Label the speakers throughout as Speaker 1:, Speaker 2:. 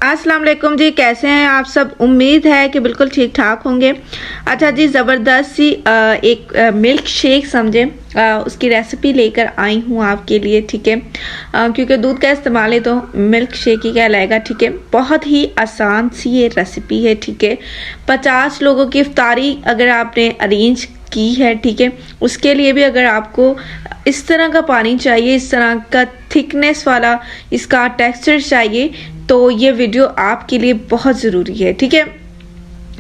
Speaker 1: अस्सलाम वालेकुम जी, कैसे हैं आप सब। उम्मीद है कि बिल्कुल ठीक ठाक होंगे। अच्छा जी, ज़बरदस्त सी एक मिल्क शेक समझे उसकी रेसिपी लेकर आई हूँ आपके लिए। ठीक है, क्योंकि दूध का इस्तेमाल है तो मिल्क शेक ही कहलाएगा। ठीक है, बहुत ही आसान सी ये रेसिपी है। ठीक है, 50 लोगों की इफ्तारी अगर आपने अरेंज की है, ठीक है, उसके लिए भी अगर आपको इस तरह का पानी चाहिए, इस तरह का थिकनेस वाला इसका टेक्सचर चाहिए, तो ये वीडियो आपके लिए बहुत ज़रूरी है। ठीक है,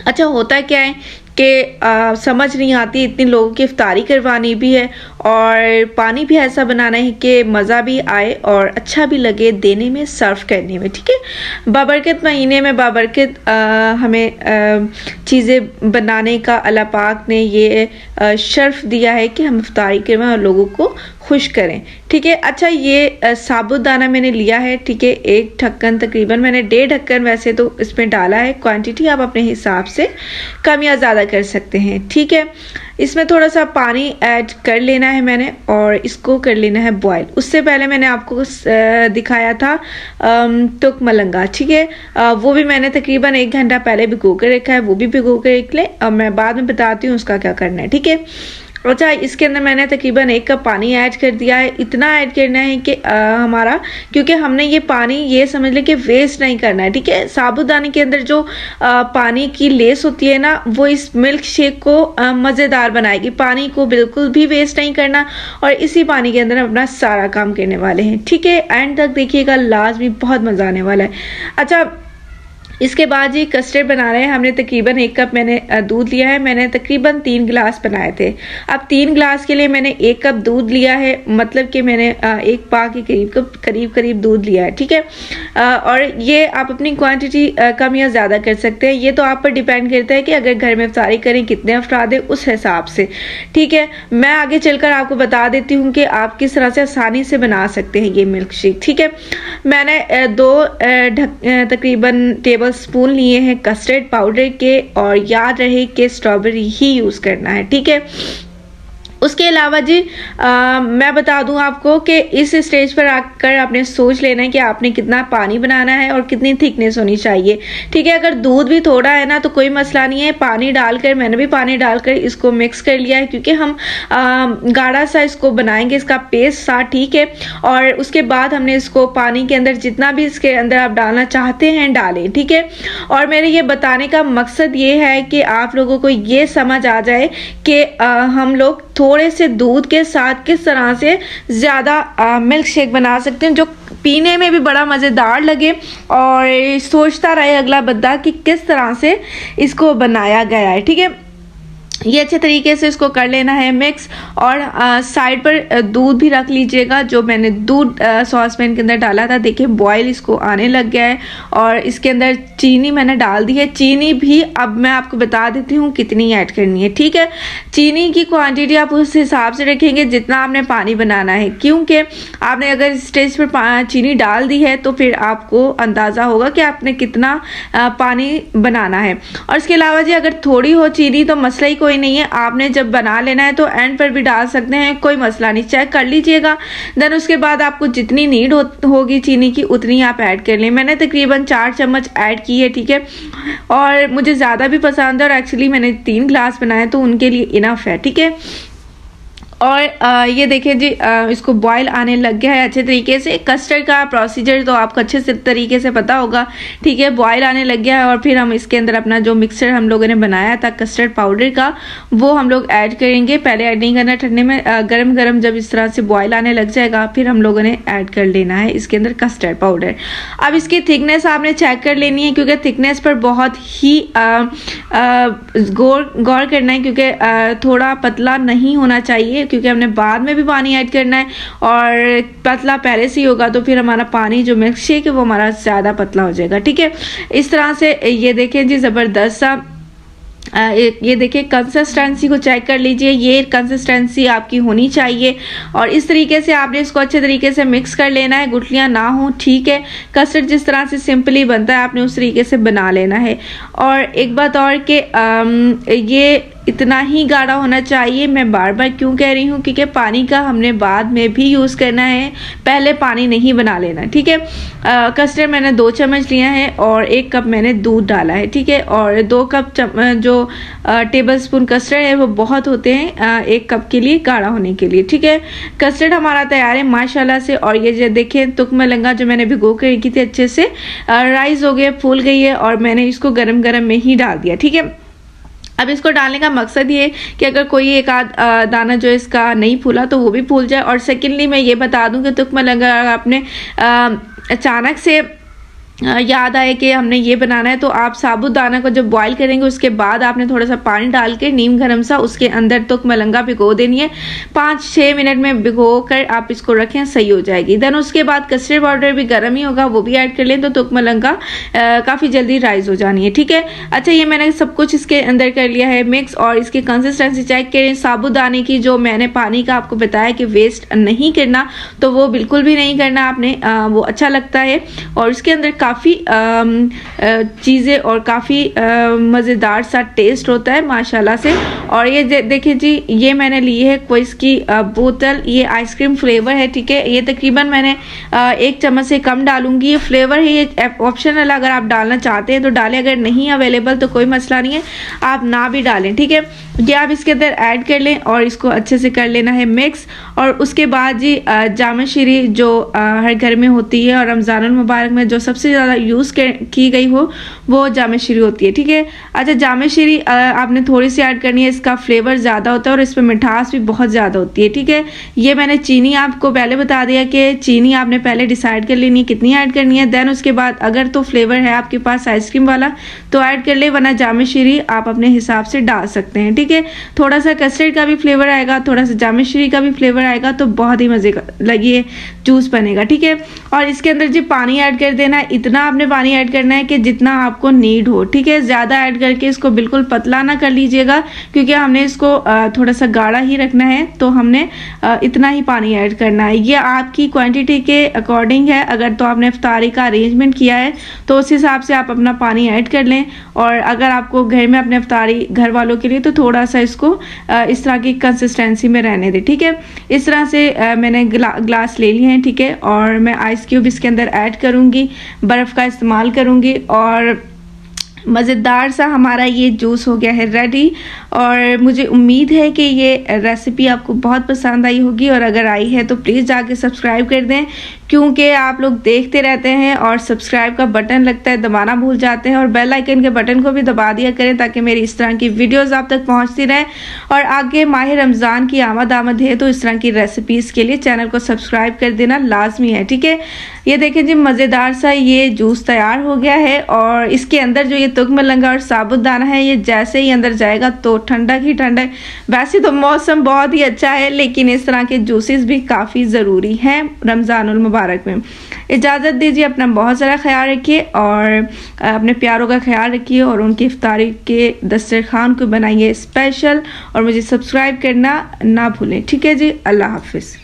Speaker 1: अच्छा होता क्या है कि समझ नहीं आती, इतने लोगों की इफ्तारी करवानी भी है और पानी भी ऐसा बनाना है कि मज़ा भी आए और अच्छा भी लगे देने में, सर्व करने में। ठीक है, बाबरकत महीने में बाबरकत हमें चीज़ें बनाने का अल्लाह पाक ने ये शर्फ दिया है कि हम इफ्तारी करवाएं और लोगों को खुश करें। ठीक है, अच्छा ये साबुदाना मैंने लिया है। ठीक है, एक ढक्कन, तकरीबन मैंने 1.5 ढक्कन वैसे तो इसमें डाला है। क्वांटिटी आप अपने हिसाब से कम या ज़्यादा कर सकते हैं। ठीक है, इसमें थोड़ा सा पानी ऐड कर लेना है मैंने और इसको कर लेना है बॉयल। उससे पहले मैंने आपको दिखाया था तुक मलंगा। ठीक है, वो भी मैंने तकरीबन 1 घंटा पहले भिगो कर रखा है, वो भी भिगो कर रख ले और मैं बाद में बताती हूँ उसका क्या करना है। ठीक है, अच्छा इसके अंदर मैंने तकरीबन 1 कप पानी ऐड कर दिया है। इतना ऐड करना है कि हमारा, क्योंकि हमने ये पानी ये समझ लें कि वेस्ट नहीं करना है। ठीक है, साबुदाने के अंदर जो पानी की लेस होती है ना, वो इस मिल्क शेक को मज़ेदार बनाएगी। पानी को बिल्कुल भी वेस्ट नहीं करना और इसी पानी के अंदर अपना सारा काम करने वाले हैं। ठीक है, एंड तक देखिएगा, लाजमी बहुत मज़ा आने वाला है। अच्छा इसके बाद ये कस्टर्ड बना रहे हैं। हमने तकरीबन 1 कप मैंने दूध लिया है। मैंने तकरीबन 3 गिलास बनाए थे। अब 3 गिलास के लिए मैंने 1 कप दूध लिया है, मतलब कि मैंने 1 पा के करीब दूध लिया है। ठीक है, और ये आप अपनी क्वांटिटी कम या ज़्यादा कर सकते हैं। ये तो आप पर डिपेंड करता है कि अगर घर में इफ्तारी करें कितने अफराद है उस हिसाब से। ठीक है, मैं आगे चलकर आपको बता देती हूँ कि आप किस तरह से आसानी से बना सकते हैं ये मिल्क शेक। ठीक है, मैंने 2 तकरीबन टेबल स्पून लिए हैं कस्टर्ड पाउडर के, और याद रहे कि स्ट्रॉबेरी ही यूज़ करना है। ठीक है, उसके अलावा जी मैं बता दूं आपको कि इस स्टेज पर आकर आपने सोच लेना है कि आपने कितना पानी बनाना है और कितनी थिकनेस होनी चाहिए। ठीक है, अगर दूध भी थोड़ा है ना तो कोई मसला नहीं है, पानी डालकर, मैंने भी पानी डालकर इसको मिक्स कर लिया है, क्योंकि हम गाढ़ा सा इसको बनाएंगे, इसका पेस्ट सा। ठीक है, और उसके बाद हमने इसको पानी के अंदर जितना भी इसके अंदर आप डालना चाहते हैं डालें। ठीक है, और मेरे ये बताने का मकसद ये है कि आप लोगों को ये समझ आ जाए कि हम लोग थोड़े से दूध के साथ किस तरह से ज़्यादा मिल्क शेक बना सकते हैं जो पीने में भी बड़ा मज़ेदार लगे और सोचता रहे अगला बंदा कि किस तरह से इसको बनाया गया है। ठीक है, ये अच्छे तरीके से इसको कर लेना है मिक्स, और साइड पर दूध भी रख लीजिएगा। जो मैंने दूध सॉस पैन के अंदर डाला था, देखिए बॉयल इसको आने लग गया है और इसके अंदर चीनी मैंने डाल दी है। चीनी भी अब मैं आपको बता देती हूँ कितनी ऐड करनी है। ठीक है, चीनी की क्वांटिटी आप उस हिसाब से रखेंगे जितना आपने पानी बनाना है, क्योंकि आपने अगर इस स्टेज पर चीनी डाल दी है तो फिर आपको अंदाज़ा होगा कि आपने कितना पानी बनाना है। और इसके अलावा जी अगर थोड़ी हो चीनी तो मसला ही कोई नहीं है, आपने जब बना लेना है तो एंड पर भी डाल सकते हैं, कोई मसला नहीं, चेक कर लीजिएगा। देन उसके बाद आपको जितनी नीड होगी चीनी की उतनी आप ऐड कर लें। मैंने तकरीबन 4 चम्मच ऐड की है। ठीक है, और मुझे ज़्यादा भी पसंद है और एक्चुअली मैंने 3 गिलास बनाए तो उनके लिए इनफ है। ठीक है, और ये देखिए जी इसको बॉयल आने लग गया है अच्छे तरीके से। कस्टर्ड का प्रोसीजर तो आपको अच्छे से तरीके से पता होगा। ठीक है, बॉयल आने लग गया है और फिर हम इसके अंदर अपना जो मिक्सचर हम लोगों ने बनाया था कस्टर्ड पाउडर का, वो हम लोग ऐड करेंगे। पहले ऐड नहीं करना ठंडे में, गरम गरम जब इस तरह से बॉयल आने लग जाएगा फिर हम लोगों ने ऐड कर लेना है इसके अंदर कस्टर्ड पाउडर। अब इसकी थिकनेस आपने चेक कर लेनी है, क्योंकि थिकनेस पर बहुत ही गौर करना है, क्योंकि थोड़ा पतला नहीं होना चाहिए, क्योंकि हमने बाद में भी पानी ऐड करना है और पतला पहले से ही होगा तो फिर हमारा पानी जो मिल्क शेक है वो हमारा ज़्यादा पतला हो जाएगा। ठीक है, इस तरह से ये देखें जी ज़बरदस्त सा ये देखिए कंसिस्टेंसी को चेक कर लीजिए, ये कंसिस्टेंसी आपकी होनी चाहिए और इस तरीके से आपने इसको अच्छे तरीके से मिक्स कर लेना है, गुठलियाँ ना हो। ठीक है, कस्टर्ड जिस तरह से सिंपली बनता है आपने उस तरीके से बना लेना है। और एक बात और कि ये इतना ही गाढ़ा होना चाहिए। मैं बार बार क्यों कह रही हूँ, क्योंकि पानी का हमने बाद में भी यूज़ करना है, पहले पानी नहीं बना लेना, ठीक है। कस्टर्ड मैंने 2 चम्मच लिया है और 1 कप मैंने दूध डाला है, ठीक है। और 2 कप जो टेबल स्पून कस्टर्ड है वो बहुत होते हैं 1 कप के लिए गाढ़ा होने के लिए, ठीक है। कस्टर्ड हमारा तैयार है माशाल्लाह से। और ये जो देखें तुकमलंगा जो मैंने भिगो कर रखी थी अच्छे से राइस हो गए, फूल गई है और मैंने इसको गरम गरम में ही डाल दिया, ठीक है। अब इसको डालने का मकसद ये कि अगर कोई एक आध दाना जो इसका नहीं फूला तो वो भी फूल जाए। और सेकेंडली मैं ये बता दूं कि तुकमलंगा आपने अचानक से याद आए कि हमने ये बनाना है तो आप साबुत दाना को जब बॉईल करेंगे उसके बाद आपने थोड़ा सा पानी डाल के नीम गरम सा उसके अंदर तुकमलंगा भिगो देनी है। 5-6 मिनट में भिगो कर आप इसको रखें, सही हो जाएगी। देन उसके बाद कस्टर्ड पाउडर भी गर्म ही होगा, वो भी ऐड कर लें तो तुकमलंगा काफ़ी जल्दी राइज हो जानी है, ठीक है। अच्छा, ये मैंने सब कुछ इसके अंदर कर लिया है मिक्स। और इसकी कंसिस्टेंसी चेक करें। साबुत दाने की जो मैंने पानी का आपको बताया कि वेस्ट नहीं करना, तो वो बिल्कुल भी नहीं करना आपने, वो अच्छा लगता है। और इसके अंदर काफ़ी चीज़ें और काफ़ी मज़ेदार सा टेस्ट होता है माशाल्लाह से। और ये देखिए जी, ये मैंने ली है क्विज़ की बोतल, ये आइसक्रीम फ्लेवर है, ठीक है। ये तकरीबन मैंने 1 चम्मच से कम डालूंगी। ये फ्लेवर है, ये ऑप्शनल, अगर आप डालना चाहते हैं तो डालें, अगर नहीं अवेलेबल तो कोई मसला नहीं है, आप ना भी डालें, ठीक है। ये आप इसके अंदर ऐड कर लें और इसको अच्छे से कर लेना है मिक्स। और उसके बाद जी जामे शीरी जो हर घर में होती है और रमज़ानुल मुबारक में जो सबसे ज़्यादा यूज़ की गई हो वो जामे शीरी होती है, ठीक है। अच्छा, जामे शीरी आपने थोड़ी सी ऐड करनी है, इसका फ्लेवर ज़्यादा होता है और इसमें मिठास भी बहुत ज़्यादा होती है, ठीक है। ये मैंने चीनी आपको पहले बता दिया कि चीनी आपने पहले डिसाइड कर लेनी है कितनी ऐड करनी है। देन उसके बाद अगर तो फ्लेवर है आपके पास आइसक्रीम वाला तो ऐड कर ले, वरना जामे शीरी आप अपने हिसाब से डाल सकते हैं, ठीक है। थोड़ा सा कस्टर्ड का भी फ्लेवर आएगा, थोड़ा सा जामे शीरी का भी फ्लेवर आएगा, तो बहुत ही मज़े का लगी जूस बनेगा, ठीक है। और इसके अंदर जी पानी ऐड कर देना है, इतना आपने पानी ऐड करना है कि जितना आपको नीड हो, ठीक है। ज़्यादा ऐड करके इसको बिल्कुल पतला ना कर लीजिएगा, क्योंकि हमने इसको थोड़ा सा गाढ़ा ही रखना है, तो हमने इतना ही पानी ऐड करना है। ये आपकी क्वांटिटी के अकॉर्डिंग है। अगर तो आपने इफ्तारी का अरेंजमेंट किया है तो उस हिसाब से आप अपना पानी ऐड कर लें। और अगर आपको घर में अपने इफ्तारी घर वालों के लिए तो थोड़ा सा इसको इस तरह की कंसिस्टेंसी में रहने दें, ठीक है। इस तरह से मैंने ग्लास ले लिए हैं, ठीक है। और मैं आइस क्यूब इसके अंदर ऐड करूँगी, बर्फ़ का इस्तेमाल करूँगी और मज़ेदार सा हमारा ये जूस हो गया है रेडी। और मुझे उम्मीद है कि ये रेसिपी आपको बहुत पसंद आई होगी, और अगर आई है तो प्लीज़ जाके सब्सक्राइब कर दें, क्योंकि आप लोग देखते रहते हैं और सब्सक्राइब का बटन लगता है दबाना भूल जाते हैं, और बेल आइकन के बटन को भी दबा दिया करें ताकि मेरी इस तरह की वीडियोस आप तक पहुंचती रहे। और आगे माह रमज़ान की आमद है तो इस तरह की रेसिपीज़ के लिए चैनल को सब्सक्राइब कर देना लाजमी है, ठीक है। ये देखें जी, मज़ेदार सा ये जूस तैयार हो गया है। और इसके अंदर जो ये तुकमलंगा और साबुत दाना है, ये जैसे ही अंदर जाएगा तो ठंडक ही ठंडक। वैसे तो मौसम बहुत ही अच्छा है, लेकिन इस तरह के जूसेस भी काफ़ी ज़रूरी हैं रमज़ानुल मुबारक में। इजाज़त दीजिए, अपना बहुत सारा ख्याल रखिए और अपने प्यारों का ख्याल रखिए, और उनकी इफ्तारी के दस्तरखान को बनाइए स्पेशल, और मुझे सब्सक्राइब करना ना भूलें, ठीक है जी। अल्लाह हाफिज़।